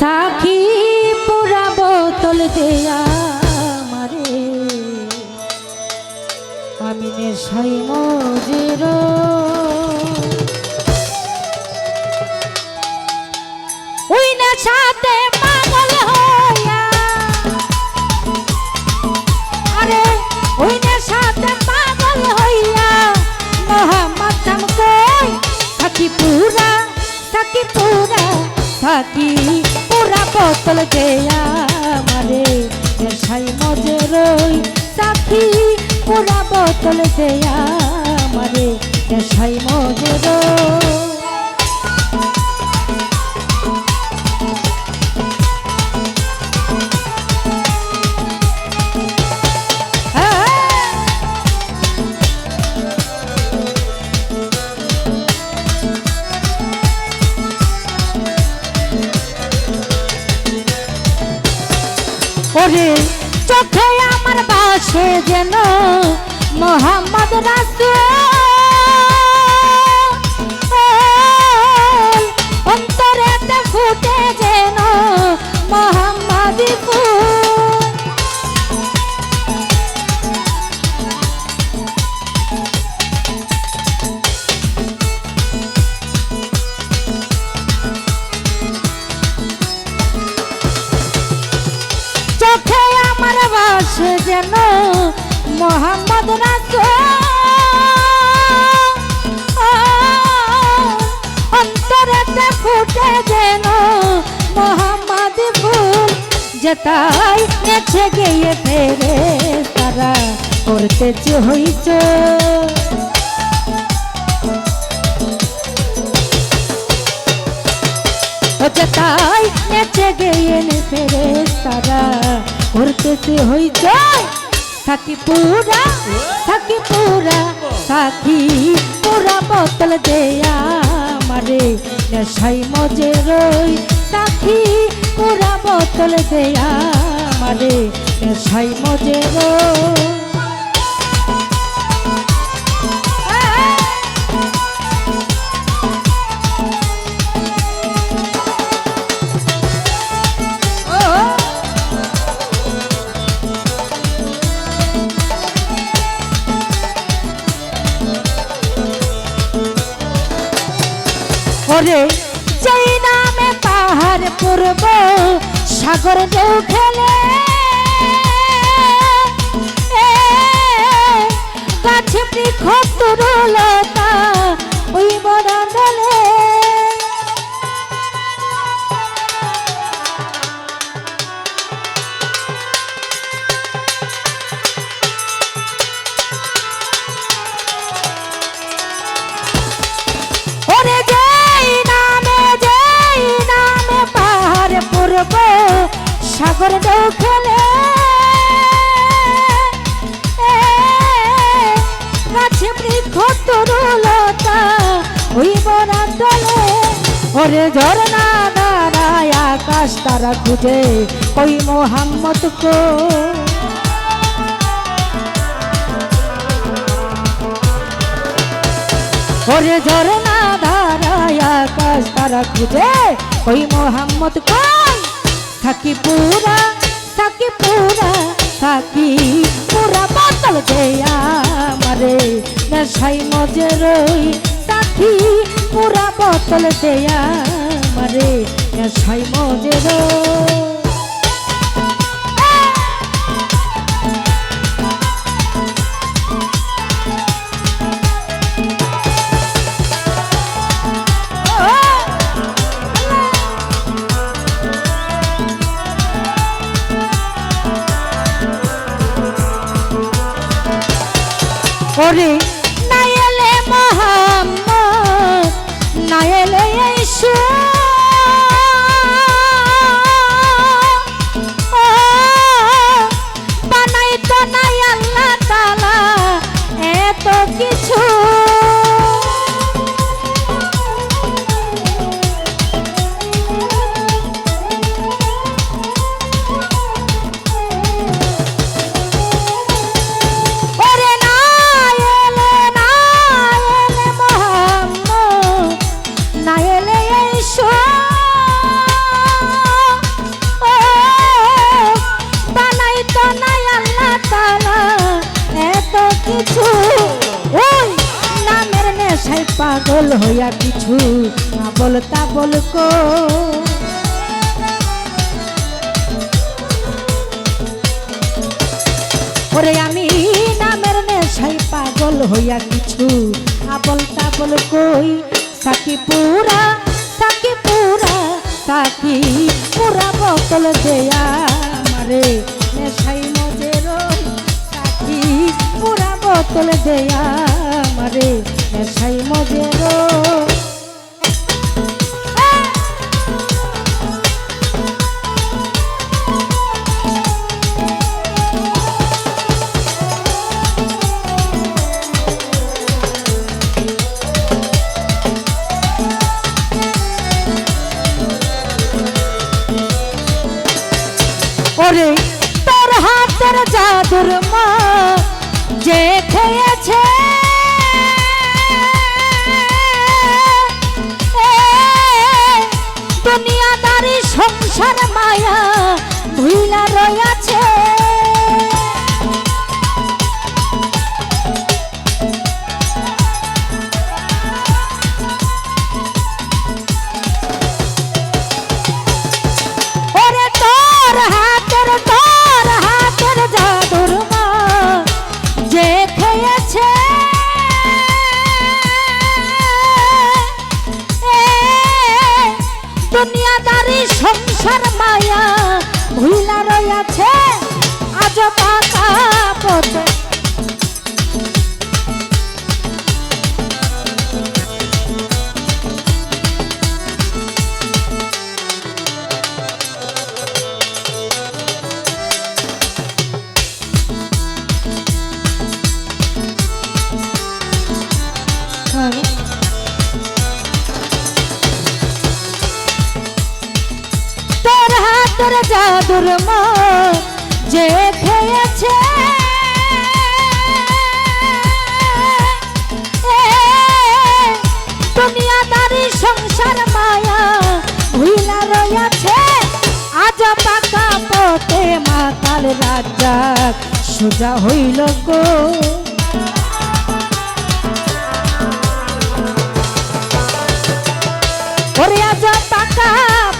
সাখী পুরা বোতল দেয়া মারে আমি নেশাই মজের ওই নেশাতে পাগল হইয়া আরে ওই নেশাতে পাগল হইয়া মোহাম্মদ নাম কই সাখী পুরা সাখী পুরা বোতল দেয়া মারে নেশাই মজের সাখী পুরা বোতল দেয়া মারে নেশাই মজের ওরে চোখে আমার বাসে যেন মোহাম্মদ রাসূল অন্তরেতে ফুটে যেন মোহাম্মদ ফুল চোখে আমার বাসে যেন মোহাম্মদ রাসূল অন্তরেতে ফুটে যেন মোহাম্মদ ফুল যেতাই নেচে গিয়ে ফেরে তারা করতে হইছ যেতাই নেচে গিয়ে ফেরে তারা করতে হইছ সাখী পুরা সাখী পুরা বোতল দেয়া মারে নেশাই মজের সাখী পুরা বোতল দেয়া মারে নেশাই মজের ওরে যেই নামে পাহাড় পূর্ব সাগর ঢেউ খেলে গাছ বৃক্ষ তরুলতা ওই বড় দলে সাগর ঢেউ খেলে গাছে বৃক্ষ তরুলতা ওই বড় দলে ওরে ঝরনা দাঁড়ায় আকাশ তারা খুঁজে ওই মোহাম্মদ কো ওরে ঝরনা দাঁড়ায় আকাশ তারা খুঁজে ওই মোহাম্মদ কো সাখী পুরা সাখী পুরা বোতল দেয়া মারে নেশাই মজের সাখী পুরা বোতল দেয়া মারে নেশাই মজের ওরে না এলে মোহাম্মদ না এলে ঈশা বানাই তো নাই আল্লাহ তাআলা এত কিছু হইয়া কিছু আবল তাবল ওরে আমি নামের নেশাই পাগল হইয়া কিছু আবল তাবল কই সাকি পুরা বোতল দেয়া আমারে নেশাই মজে রই সাকি পুরা বোতল দেয়া আমারে নেশাই মজে রই ওরে তোর হাতের জাদুর মা যে খেয়েছে দুনিয়াদারি সংসার মায়া ভুইলা রয়েছে দুনিয়াদারি সংসার মায়া ভুইলা রয়েছে আজ পাকা পথে তোর হাতের জাদুর মা যে খেয়েছে দুনিয়াদারি সংসার মায়া ভুইলা রয়েছে আজ পাকা পথে মাতাল রাজ্জাক সোজা হইল গো ওরে আজ পাকা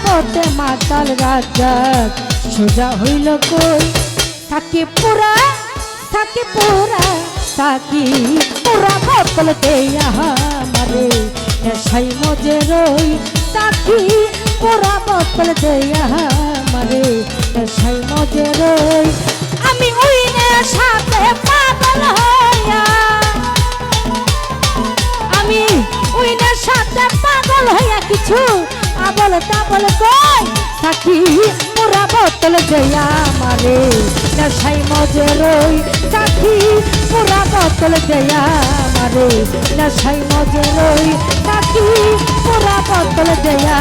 পথে মাতাল রাজ্জাক সোজা হইল কই থাকি পুরা বোতল দেয়া আমারে নেশাই মজে রই থাকি পুরা বোতল দেয়া আমারে নেশাই মজে রই আমি ওই নেশাতে পাগল হইয়া আমি ওই নেশাতে পাগল হইয়া কিছু আবল তাবল কই থাকি পুরা বোতল দেয়া আমারে নেশাই মজে রই থাকি পুরা বোতল দেয়া আমারে নেশাই মজে রই থাকি পুরা বোতল দেয়া